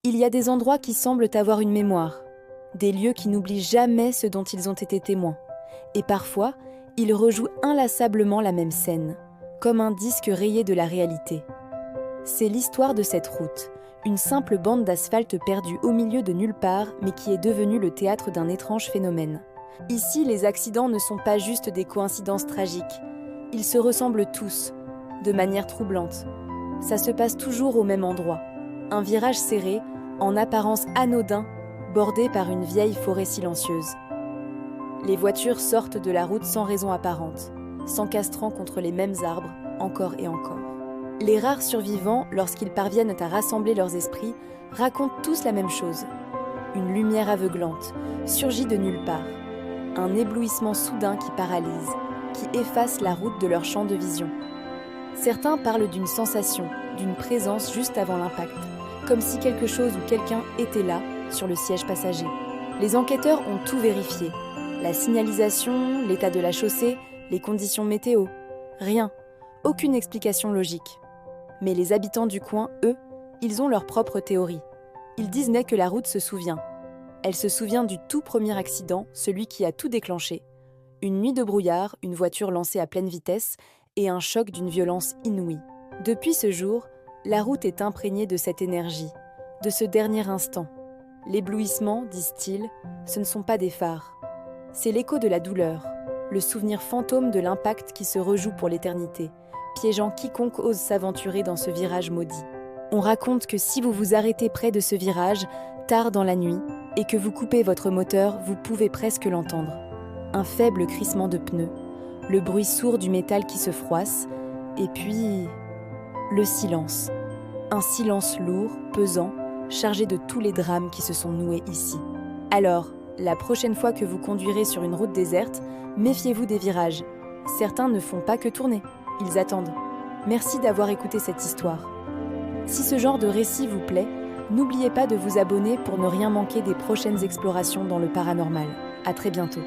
Il y a des endroits qui semblent avoir une mémoire, des lieux qui n'oublient jamais ce dont ils ont été témoins. Et parfois, ils rejouent inlassablement la même scène, comme un disque rayé de la réalité. C'est l'histoire de cette route, une simple bande d'asphalte perdue au milieu de nulle part, mais qui est devenue le théâtre d'un étrange phénomène. Ici, les accidents ne sont pas juste des coïncidences tragiques. Ils se ressemblent tous, de manière troublante. Ça se passe toujours au même endroit. Un virage serré, en apparence anodin, bordé par une vieille forêt silencieuse. Les voitures sortent de la route sans raison apparente, s'encastrant contre les mêmes arbres, encore et encore. Les rares survivants, lorsqu'ils parviennent à rassembler leurs esprits, racontent tous la même chose. Une lumière aveuglante, surgit de nulle part. Un éblouissement soudain qui paralyse, qui efface la route de leur champ de vision. Certains parlent d'une sensation, d'une présence juste avant l'impact, comme si quelque chose ou quelqu'un était là, sur le siège passager. Les enquêteurs ont tout vérifié. La signalisation, l'état de la chaussée, les conditions météo. Rien. Aucune explication logique. Mais les habitants du coin, eux, ils ont leur propre théorie. Ils disent que la route se souvient. Elle se souvient du tout premier accident, celui qui a tout déclenché. Une nuit de brouillard, une voiture lancée à pleine vitesse et un choc d'une violence inouïe. Depuis ce jour, la route est imprégnée de cette énergie, de ce dernier instant. L'éblouissement, disent-ils, ce ne sont pas des phares. C'est l'écho de la douleur, le souvenir fantôme de l'impact qui se rejoue pour l'éternité, piégeant quiconque ose s'aventurer dans ce virage maudit. On raconte que si vous vous arrêtez près de ce virage, tard dans la nuit, et que vous coupez votre moteur, vous pouvez presque l'entendre. Un faible crissement de pneus, le bruit sourd du métal qui se froisse, et puis le silence. Un silence lourd, pesant, chargé de tous les drames qui se sont noués ici. Alors, la prochaine fois que vous conduirez sur une route déserte, méfiez-vous des virages. Certains ne font pas que tourner, ils attendent. Merci d'avoir écouté cette histoire. Si ce genre de récit vous plaît, n'oubliez pas de vous abonner pour ne rien manquer des prochaines explorations dans le paranormal. À très bientôt.